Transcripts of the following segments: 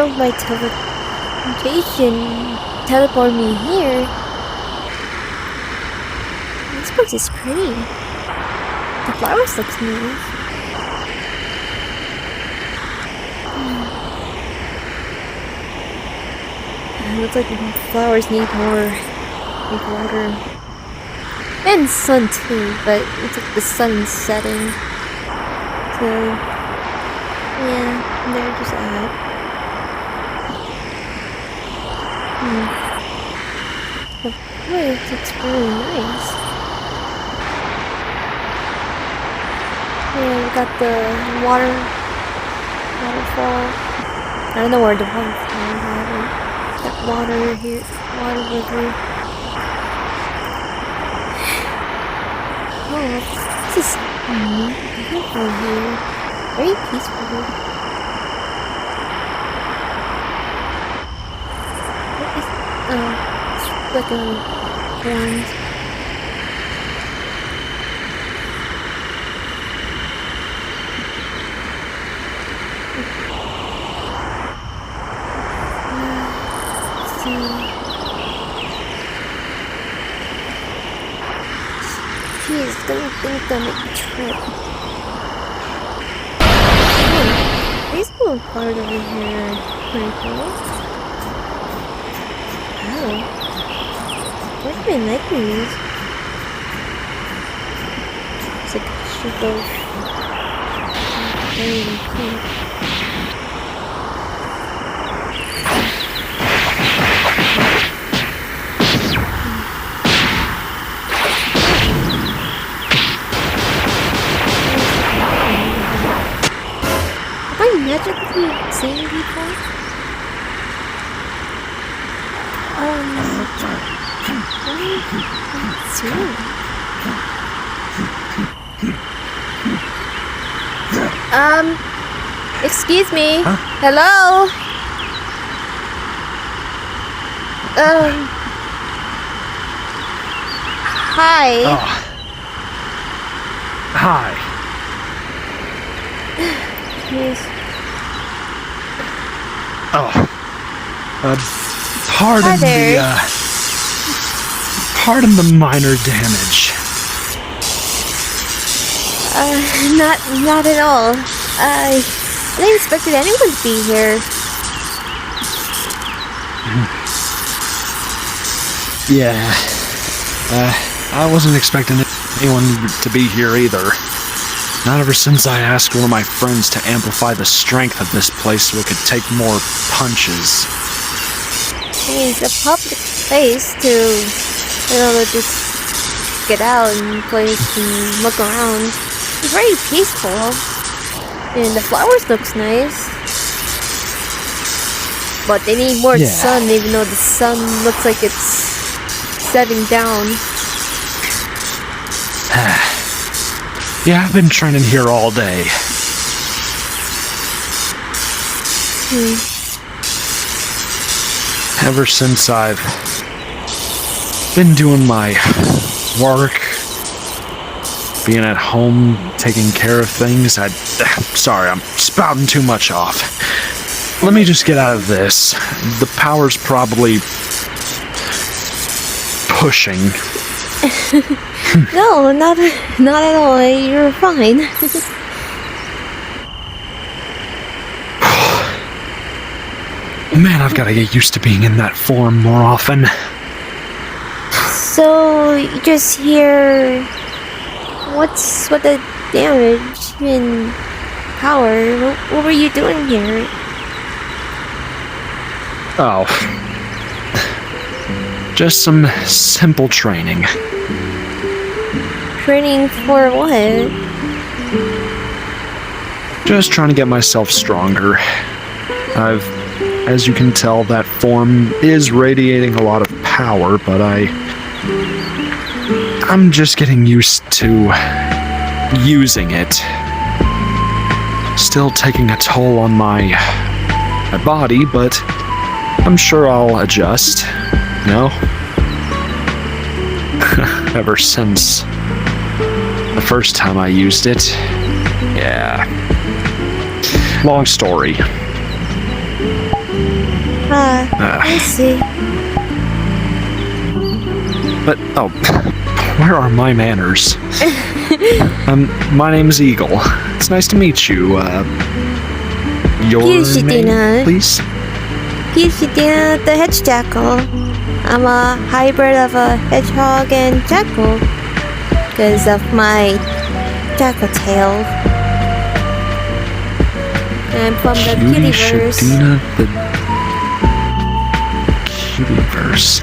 of my teleportation teleport me here. This place is pretty. The flowers look nice. It looks like the flowers need more water. And sun too, but it's like the sun's setting. So, yeah, they're just out. The place looks really nice. Yeah, we got the waterfall. I don't know where the waterfall is. That water here, water river. Oh, this is beautiful here. Very peaceful. What is? Oh, it's like a horns. He's gonna think I'm a trip. These little part over here. Pretty cool. Oh. Where's my leggings? It's like a strip of very pink. Magically seeing people? What's wrong? Excuse me? Huh? Hello? Hi. Oh. Hi. Yes. Oh. Pardon the minor damage. Not at all. I didn't expect anyone to be here. Yeah. I wasn't expecting anyone to be here either. Not ever since I asked one of my friends to amplify the strength of this place so it could take more punches. It's a public place to, just get out and play and look around. It's very peaceful. And the flowers looks nice. But they need more sun, even though the sun looks like it's setting down. Yeah, I've been training here all day. Ever since I've been doing my work, being at home, taking care of things, sorry, I'm spouting too much off. Let me just get out of this. The power's probably pushing. No, not at all. You're fine. Man, I've got to get used to being in that form more often. So, you just hear... What's with the damage and power? What were you doing here? Oh. Just some simple training. Training for what? Just trying to get myself stronger. As you can tell, that form is radiating a lot of power, but I'm just getting used to using it. Still taking a toll on my body, but I'm sure I'll adjust, you know? Ever since the first time I used it. Yeah. Long story. I see. But, oh, where are my manners? My name's Eagle. It's nice to meet you. Your Shadina. name, please? Shadina the hedge jackal. I'm a hybrid of a hedgehog and jackal because of my jackal tail. I'm from the Cutieverse. Shadina the Cutieverse.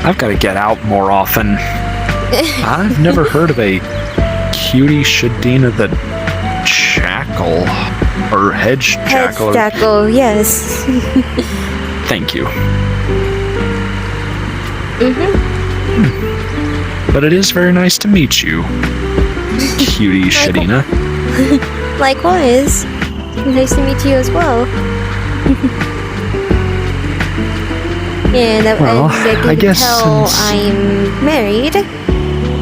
I've got to get out more often. I've never heard of a Cutie Shadina the Jackal. Or hedge jackal. Hedge jackal, yes. Thank you. But it is very nice to meet you, Cutie Shadina. Likewise. Nice to meet you as well. And I guess tell since... I'm married.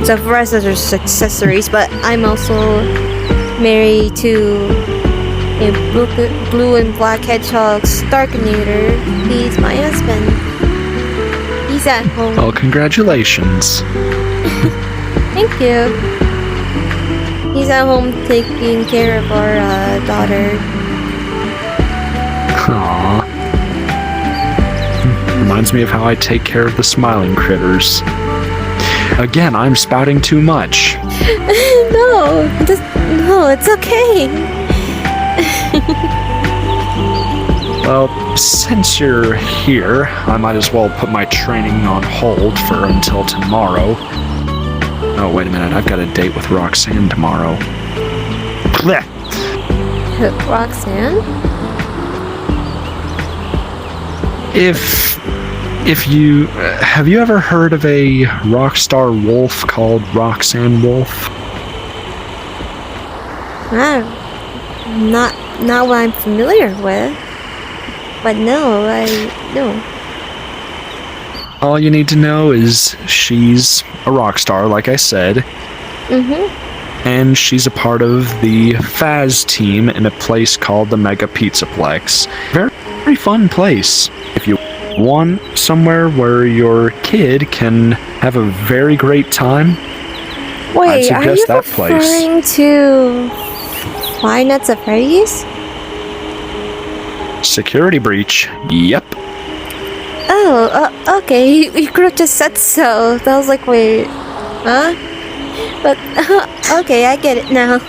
So for us, those are accessories, but I'm also married to a blue and black hedgehog Starkinator. He's my husband. He's at home. Well, congratulations. Thank you. He's at home taking care of our daughter. Aww. Reminds me of how I take care of the smiling critters. Again, I'm spouting too much. No, it's okay. Well, since you're here, I might as well put my training on hold for until tomorrow. Oh, wait a minute, I've got a date with Roxanne tomorrow. Blech. Roxanne? If you... have you ever heard of a rock star wolf called Roxanne Wolf? Not what I'm familiar with. But no, I no. All you need to know is she's a rock star, like I said. And she's a part of the Faz team in a place called the Mega Pizzaplex. Very, very fun place. If you want somewhere where your kid can have a very great time, I'd suggest that place. Are you referring to Five Nights at Freddy's? Security breach. Yep. Oh, okay. You could have just said so. I was like, wait, huh? But okay, I get it now.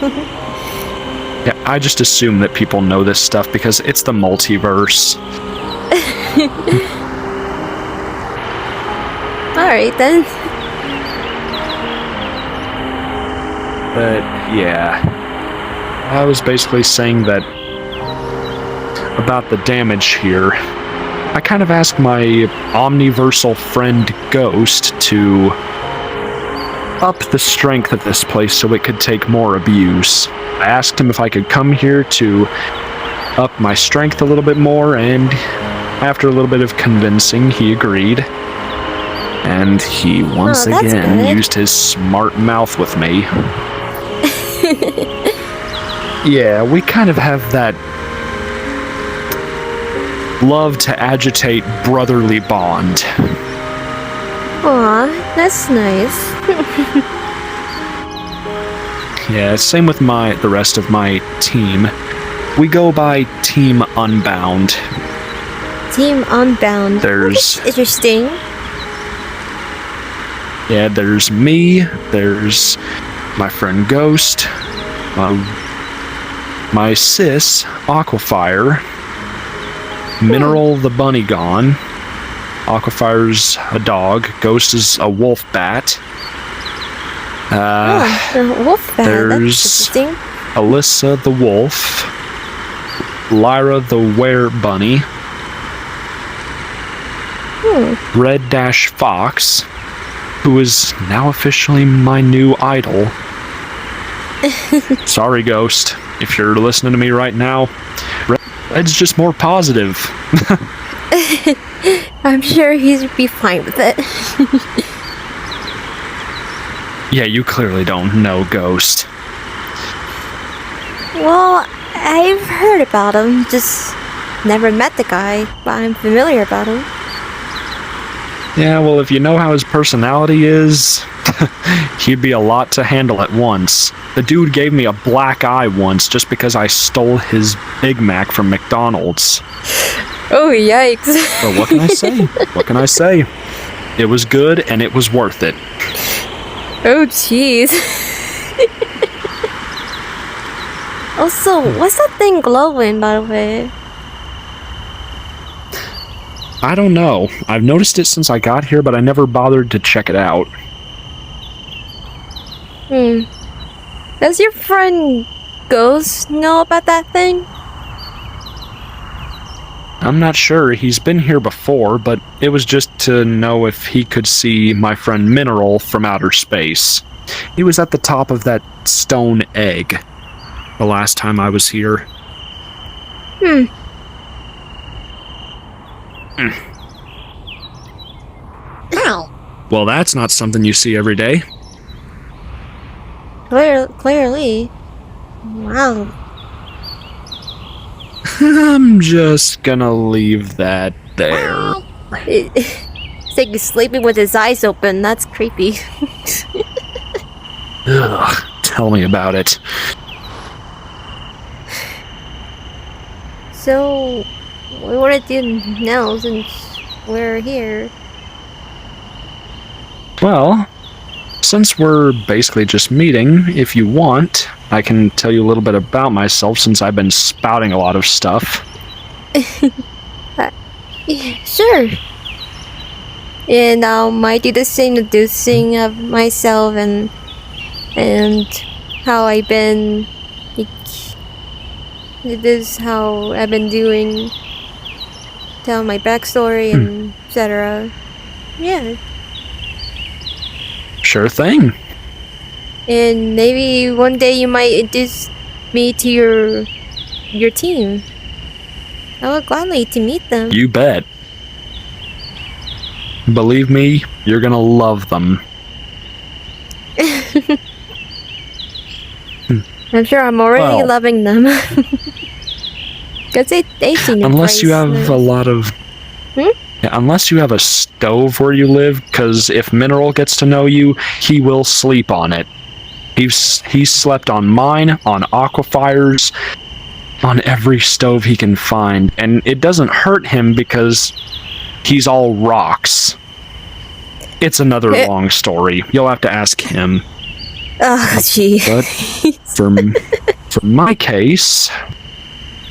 Yeah, I just assume that people know this stuff because it's the multiverse. Alright then. But yeah, I was basically saying that about the damage here. I kind of asked my omniversal friend Ghost to up the strength of this place so it could take more abuse. I asked him if I could come here to up my strength a little bit more, and after a little bit of convincing, he agreed. And he once again used his smart mouth with me. Yeah, we kind of have that love to agitate brotherly bond. Aw, that's nice. Yeah, same with the rest of my team. We go by Team Unbound. Team Unbound. There's interesting. Yeah, there's me, there's my friend Ghost, my sis, Aquafire, Mineral the Bunny Gone, Aquafire's a dog, Ghost is a wolf bat. Wolf bat, there's Alyssa the wolf, Lyra the were bunny, Red Dash Fox, who is now officially my new idol. Sorry, Ghost, if you're listening to me right now. Red's just more positive. I'm sure he'd be fine with it. Yeah, you clearly don't know Ghost. Well, I've heard about him, just never met the guy, but I'm familiar about him. Yeah, well, if you know how his personality is, he'd be a lot to handle at once. The dude gave me a black eye once just because I stole his Big Mac from McDonald's. Oh, yikes. But what can I say? What can I say? It was good and it was worth it. Oh, jeez. Also, what's that thing glowing, by the way? I don't know. I've noticed it since I got here, but I never bothered to check it out. Does your friend Ghost know about that thing? I'm not sure. He's been here before, but it was just to know if he could see my friend Mineral from outer space. He was at the top of that stone egg the last time I was here. Ow. Well, that's not something you see every day. Clearly. Wow. I'm just gonna leave that there. It's like he's sleeping with his eyes open. That's creepy. Ugh, tell me about it. So, what do we want to do now since we're here? Well, since we're basically just meeting, if you want, I can tell you a little bit about myself since I've been spouting a lot of stuff. Yeah, sure. And I do the same introducing of myself and how I've been. This is how I've been doing. Tell my backstory and etc. Yeah. Sure thing. And maybe one day you might introduce me to your team. I would gladly to meet them. You bet. Believe me, you're gonna love them. I'm sure I'm already loving them. Because they seem unless you have nice. a lot of... Yeah, unless you have a stove where you live, because if Mineral gets to know you, he will sleep on it. He's slept on mine, on aquifers, on every stove he can find, and it doesn't hurt him because he's all rocks. It's another long story. You'll have to ask him. Oh, gee. But for my case,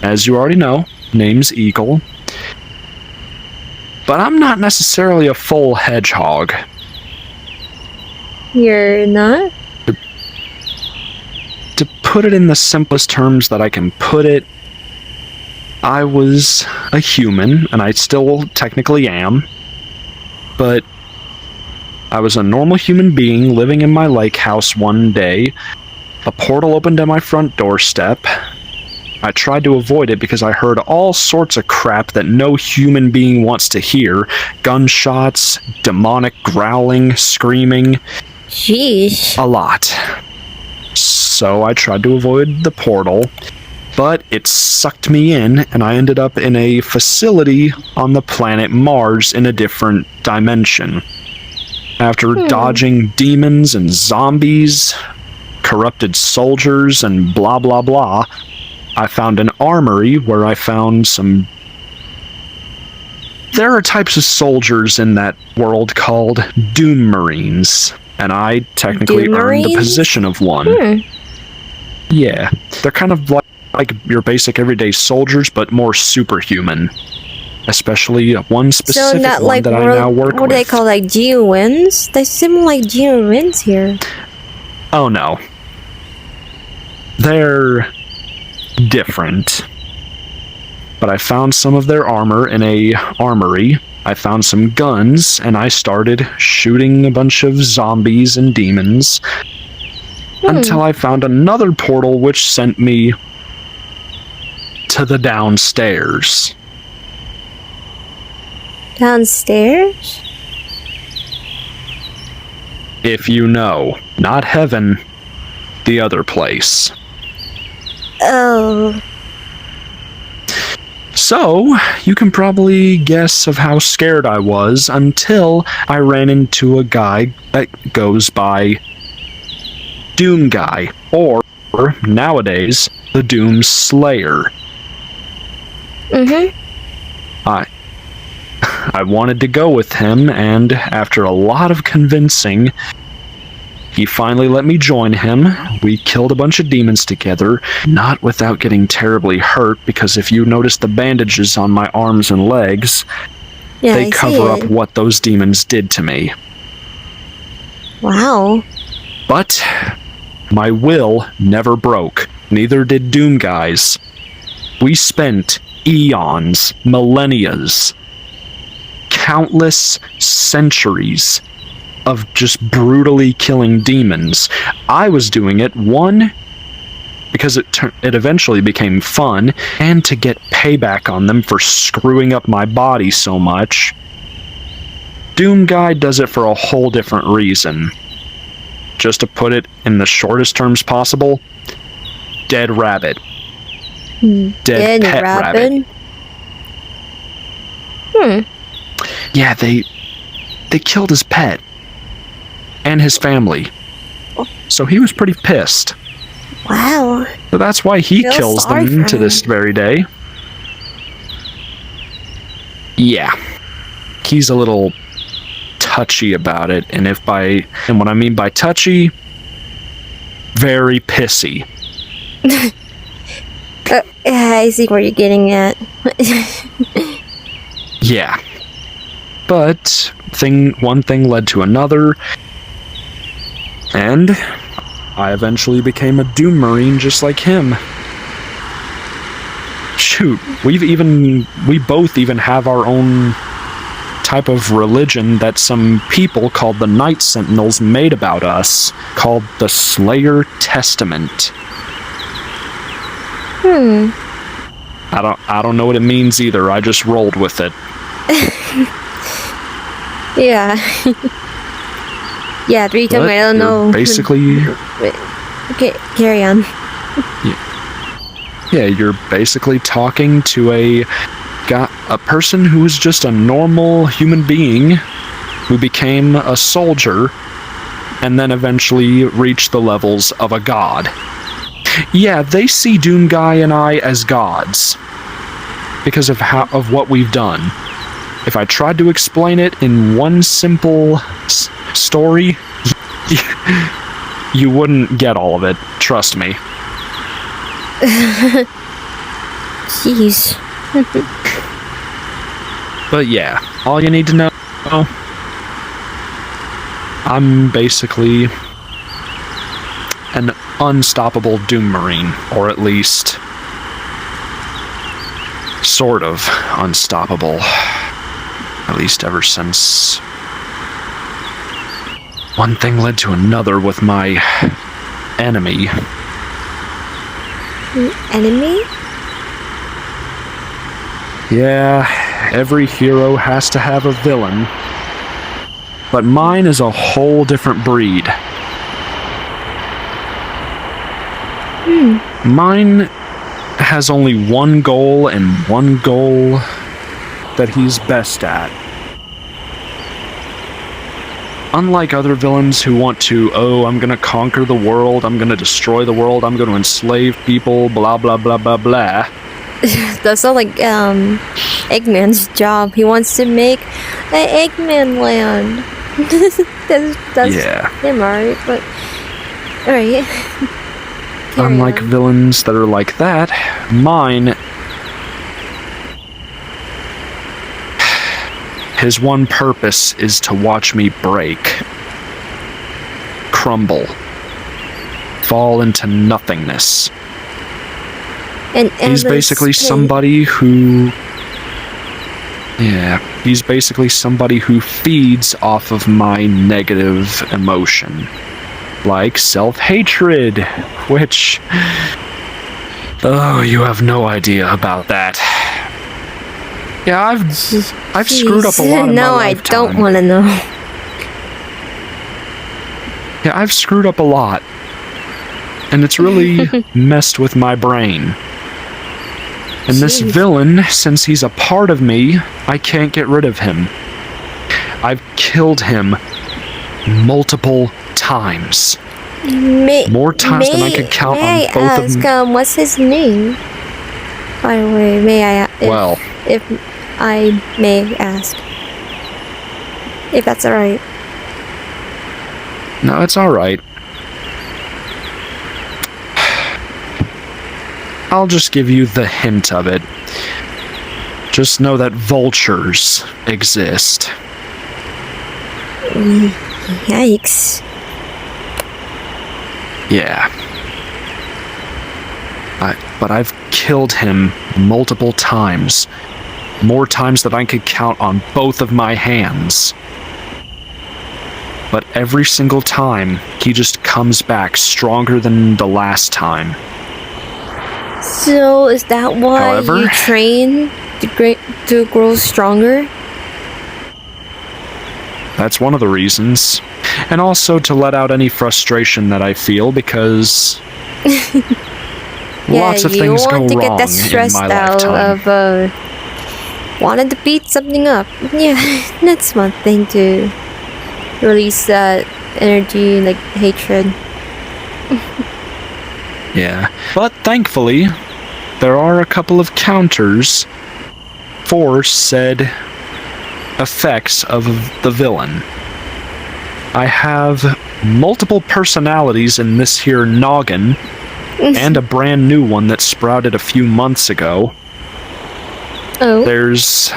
as you already know, name's Eagle. But I'm not necessarily a full hedgehog. You're not? To put it in the simplest terms that I can put it, I was a human, and I still technically am, but I was a normal human being living in my lake house one day. A portal opened at my front doorstep. I tried to avoid it because I heard all sorts of crap that no human being wants to hear. Gunshots, demonic growling, screaming. Sheesh. A lot. So I tried to avoid the portal, but it sucked me in, and I ended up in a facility on the planet Mars in a different dimension. After dodging demons and zombies, corrupted soldiers, and blah blah blah, I found an armory where I found some... There are types of soldiers in that world called Doom Marines, and I technically earned the position of one. Yeah, they're kind of like your basic everyday soldiers, but more superhuman. Especially one specific one that I now work with. What do they call, like, Geowins? They seem like Geowins here. Oh no. They're different. But I found some of their armor in a armory. I found some guns, and I started shooting a bunch of zombies and demons. Until I found another portal which sent me to the downstairs. Downstairs? If you know. Not heaven. The other place. Oh. So, you can probably guess of how scared I was until I ran into a guy that goes by Doom Guy, or nowadays, the Doom Slayer. I wanted to go with him, and after a lot of convincing, he finally let me join him. We killed a bunch of demons together, not without getting terribly hurt, because if you notice the bandages on my arms and legs, they cover up what those demons did to me. Wow. But my will never broke. Neither did Doom Guy's. We spent eons, millennias, countless centuries of just brutally killing demons. I was doing it, one, because it eventually became fun, and to get payback on them for screwing up my body so much. Doom Guy does it for a whole different reason. Just to put it in the shortest terms possible, dead rabbit. Dead pet rabbit. Yeah, they killed his pet and his family. So he was pretty pissed. Wow. So that's why he kills them to this very day. Yeah. He's a little touchy about it, and what I mean by touchy, very pissy. I see where you're getting at. Yeah. But one thing led to another, and I eventually became a Doom Marine just like him. Shoot, we both even have our own type of religion that some people called the Night Sentinels made about us, called the Slayer Testament. I don't know what it means either. I just rolled with it. Yeah. Yeah, 3 times I don't know. Basically. Okay, carry on. Yeah, you're basically talking to a person who is just a normal human being who became a soldier and then eventually reached the levels of a god. Yeah, they see Doom Guy and I as gods because of what we've done. If I tried to explain it in one simple story, you wouldn't get all of it. Trust me. Jeez. But yeah, all you need to know, I'm basically an unstoppable Doom Marine, or at least sort of unstoppable. At least ever since one thing led to another with my enemy. Enemy? Yeah, every hero has to have a villain. But mine is a whole different breed. Mine has only one goal, and one goal that he's best at. Unlike other villains who want to, I'm gonna conquer the world, I'm gonna destroy the world, I'm gonna enslave people, blah blah blah blah blah. That's not like Eggman's job. He wants to make an Eggman land. that's him, alright, but alright. Unlike villains that are like that, mine, his one purpose is to watch me break, crumble, fall into nothingness. And he's basically somebody who... Yeah, he's basically somebody who feeds off of my negative emotion. Like self-hatred, which... Oh, you have no idea about that. Yeah, I've screwed up a lot in my lifetime. No, I don't want to know. Yeah, I've screwed up a lot. And it's really messed with my brain. And this Jeez. villain, since he's a part of me, I can't get rid of him. I've killed him multiple times. More times than I could count on both of them. What's his name? By the way, if I may ask, if that's alright. No, it's alright. I'll just give you the hint of it. Just know that vultures exist. Yikes. Yeah. But I've killed him multiple times. More times than I could count on both of my hands. But every single time, he just comes back stronger than the last time. So, is that why However, you train to grow stronger? That's one of the reasons. And also to let out any frustration that I feel, because lots of things go wrong to get that stress in my out lifetime. of wanting to beat something up. Yeah, that's one thing to release that energy, like hatred. Yeah, but thankfully, there are a couple of counters for said effects of the villain. I have multiple personalities in this here noggin, and a brand new one that sprouted a few months ago. Oh. There's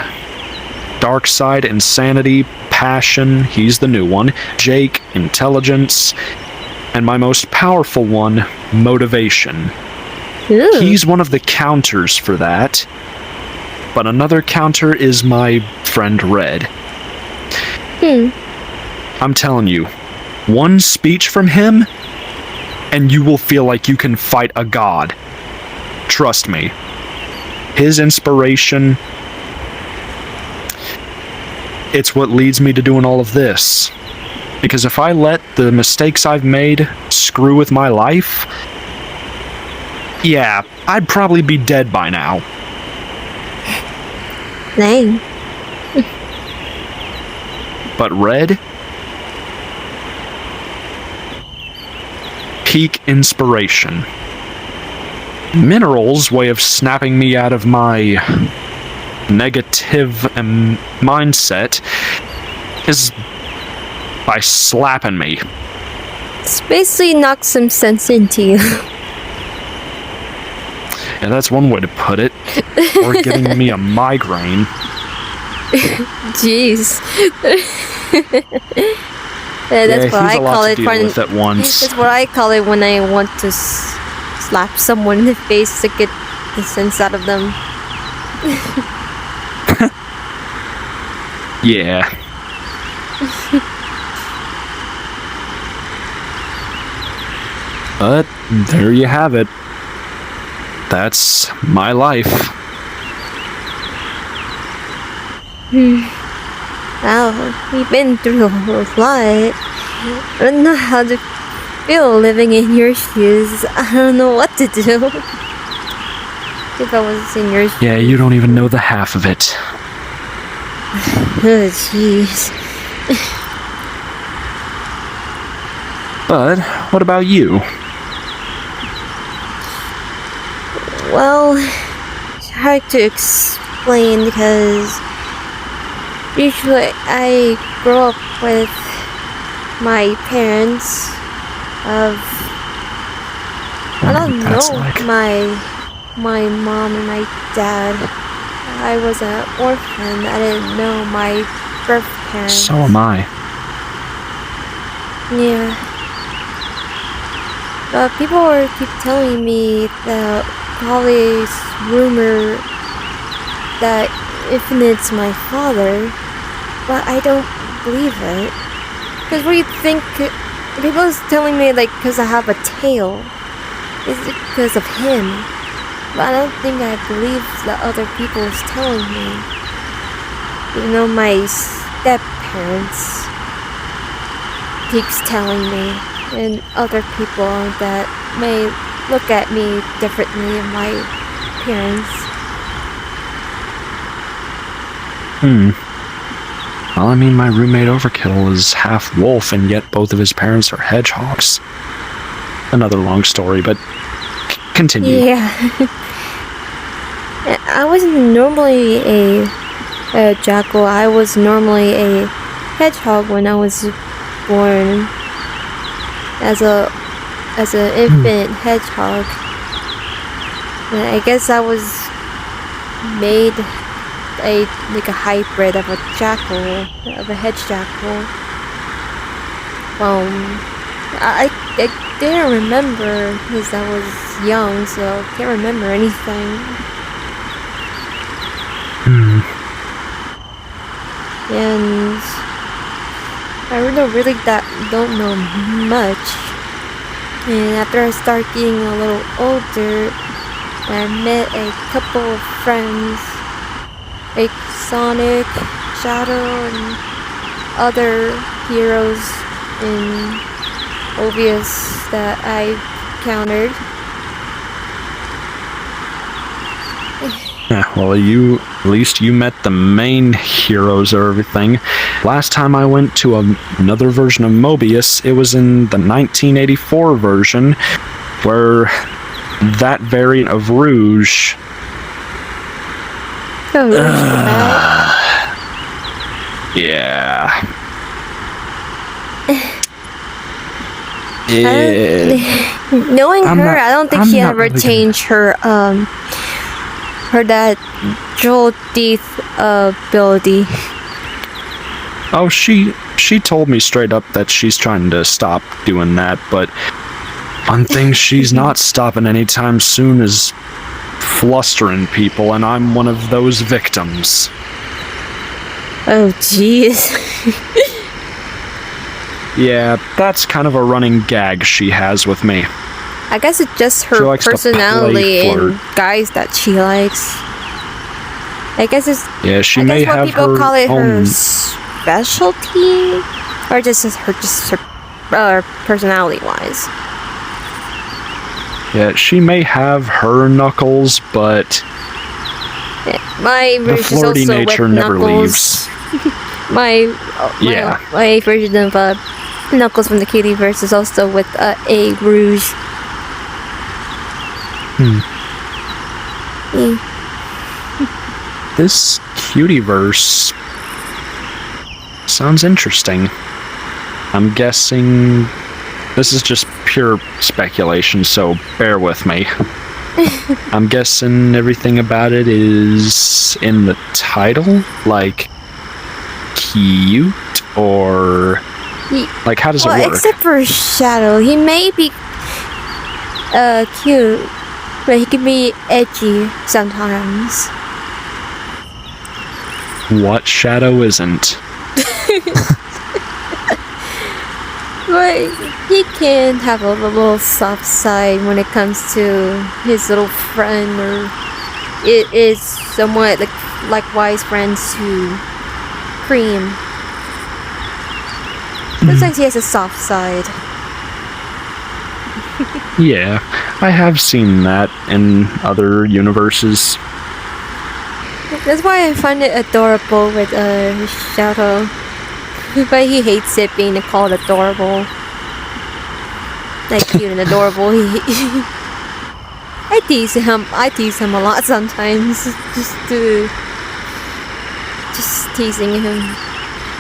Dark Side, Insanity, Passion, he's the new one, Jake, Intelligence, and my most powerful one, Motivation. Ooh. He's one of the counters for that. But another counter is my friend Red. I'm telling you, one speech from him, and you will feel like you can fight a god. Trust me. His inspiration, it's what leads me to doing all of this. Because if I let the mistakes I've made screw with my life, yeah, I'd probably be dead by now. Dang. But Red? Peak inspiration. Mineral's way of snapping me out of my negative mindset is by slapping me. It's basically knocked some sense into you. Yeah, that's one way to put it. Or giving me a migraine. Jeez. Yeah, that's what I call it. At once. That's what I call it when I want to slap someone in the face to get the sense out of them. Yeah. But there you have it. That's my life. Wow, we've been through a lot. I don't know how to feel living in your shoes. I don't know what to do. If I was in your shoes. Yeah, you don't even know the half of it. Oh, jeez. But what about you? Well, it's hard to explain because usually I grow up with my parents I don't know, my mom and my dad. I was an orphan. I didn't know my birth parents. So am I. Yeah. But people keep telling me that probably rumor that Infinite's my father, but I don't believe it. Because what do you think? People is telling me like because I have a tail, is it because of him? But I don't think I believe the other people is telling me. You know, my step-parents keeps telling me, and other people that may look at me differently in my appearance. Well, I mean, my roommate Overkill is half wolf, and yet both of his parents are hedgehogs. Another long story, but continue. Yeah. I wasn't normally a jackal. I was normally a hedgehog when I was born. As an infant hedgehog. And I guess I was made a hybrid of a jackal, of a hedge jackal. I didn't remember because I was young, so I can't remember anything. And I really don't know much. And after I start getting a little older, I met a couple of friends, like Sonic, Shadow, and other heroes in Obvious that I encountered. Yeah, well, at least you met the main heroes of everything. Last time I went to another version of Mobius, it was in the 1984 version, where that variant of Rouge... Oh, yeah. Knowing her, I don't think she ever really changed her that jewel teeth ability. Oh, she told me straight up that she's trying to stop doing that, but one thing she's not stopping anytime soon is flustering people, and I'm one of those victims. Oh, jeez. Yeah, that's kind of a running gag she has with me. I guess it's just her personality and guys that she likes. I guess it's... Yeah, she I may guess have people her call it her own... specialty, or just her personality-wise. Yeah, she may have her knuckles, but My the version is flirty also nature with never Knuckles. leaves. My version of Knuckles from the Cutie verse is also with a Rouge. This Cutie verse sounds interesting. I'm guessing this is just pure speculation, so bear with me. I'm guessing everything about it is in the title, like cute, or like how does it work? Except for Shadow, he may be cute, but he can be edgy sometimes. What Shadow isn't? But he can have a little soft side when it comes to his little friend, or it is somewhat likewise friends to Cream. Looks like he has a soft side. Yeah, I have seen that in other universes. That's why I find it adorable with Shadow. But he hates it being called adorable. Like cute and adorable. I tease him a lot sometimes. Just teasing him.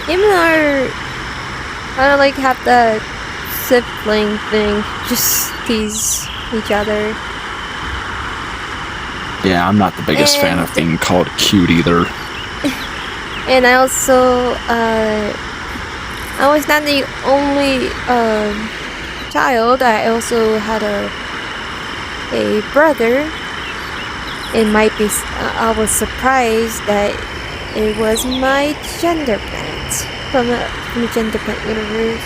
Him and I don't like have that sibling thing. Just tease each other. Yeah, I'm not the biggest fan of being called cute either. And I also, I was not the only child. I also had a brother. It might be. I was surprised that it was my gender bent from the gender bent universe.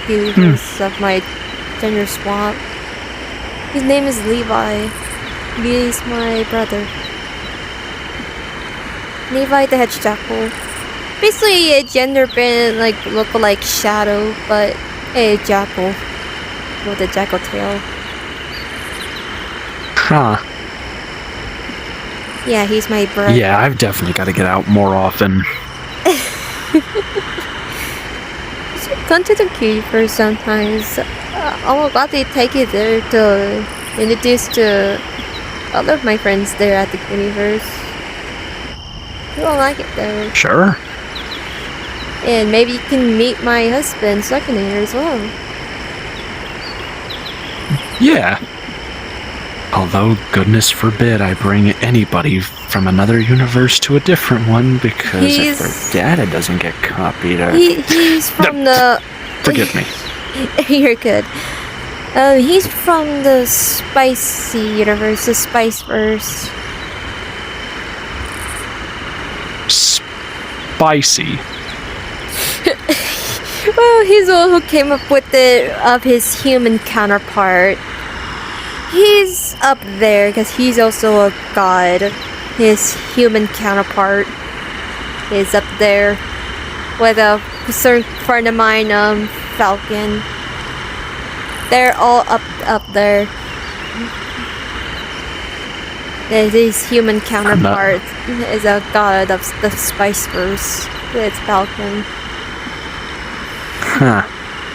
The universe of my gender swap. His name is Levi. He's my brother. Levi the Hedge Jackal. Basically a gender bent, look like Shadow, but a jackal with a jackal tail. Huh. Yeah, he's my brother. Yeah, I've definitely got to get out more often. Come to the Cutie first sometimes. I'll gladly take you there to introduce to other of my friends there at the universe. You will like it there. Sure. And maybe you can meet my husband, Shadina, as well. Yeah. Although, goodness forbid I bring anybody from another universe to a different one, because if their data doesn't get copied... He's from the... Forgive me. You're good. He's from the spicy universe, the Spiceverse. Spicy? Well, he's the one who came up with it of his human counterpart. He's up there because he's also a god. His human counterpart is up there with a certain friend of mine, Falcon. They're all up there. His human counterpart is a god of the Spiceverse. It's Falcon. Huh.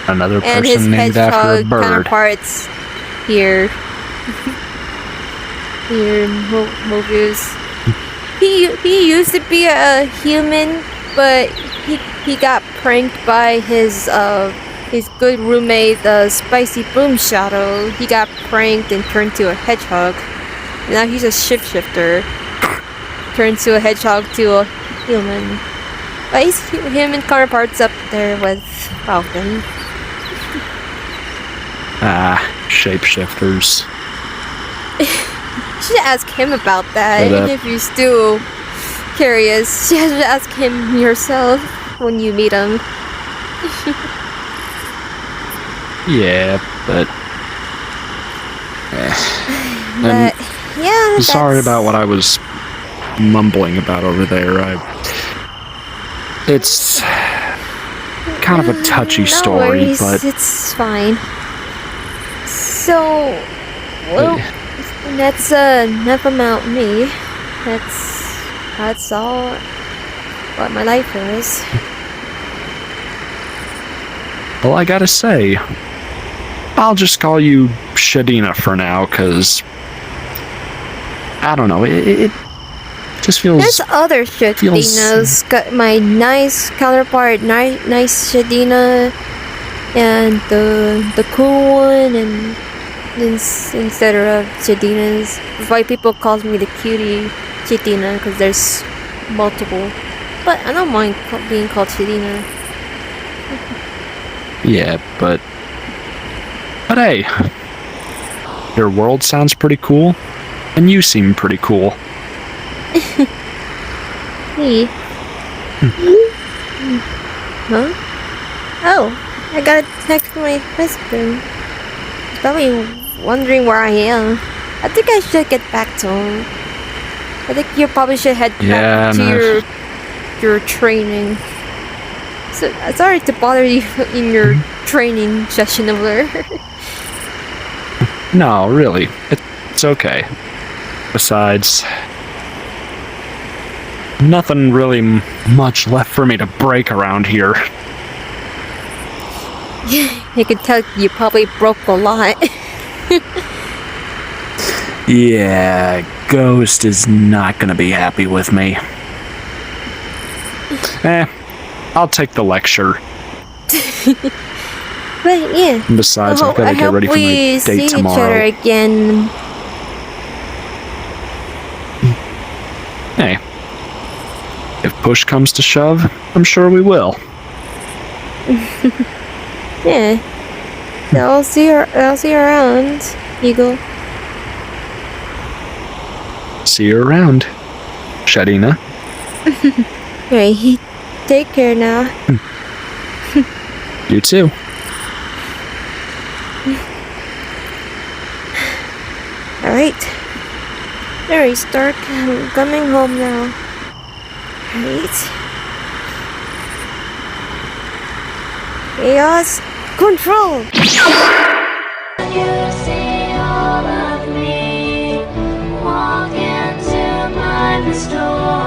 Another And his person named after a hedgehog bird. counterparts here. Here in movies. He used to be a human, but he got pranked by his good roommate, the Spicy Boom Shadow. He got pranked and turned to a hedgehog. Now he's a shapeshifter. Turned to a hedgehog to a human. But his human counterpart's up there with Falcon. Shapeshifters. You should ask him about that, But, if you're still curious. You should ask him yourself when you meet him. Yeah, but... But, yeah, sorry about what I was mumbling about over there. It's kind of a touchy story, worries, but... it's fine. So, well, that's enough about me. That's all what my life is. Well, I gotta say, I'll just call you Shadina for now, cause... I don't know, it just feels... There's other Shadinas. Got my nice counterpart, nice Shadina, and the cool one, and instead of Shadinas. Why people call me the cutie Shadina, because there's multiple. But I don't mind being called Shadina. Yeah, but hey, your world sounds pretty cool, and you seem pretty cool. Hey. Huh? Oh, I got a text from my husband. He's probably wondering where I am. I think I should get back to him. I think you probably should head back to your training. So, sorry to bother you in your training session over there. No, really, it's okay. Besides, nothing really much left for me to break around here. I can tell you probably broke a lot. Yeah, Ghost is not gonna be happy with me. I'll take the lecture. But yeah. Besides, I've gotta get ready for my date tomorrow. See each other again. Hey, if push comes to shove, I'm sure we will. Yeah. I'll see you around, Eagle. See you around, Shadina. Right. Take care now. You too. Alright. Very dark. I'm coming home now. Right. Chaos control! You see all of me walk into my storm.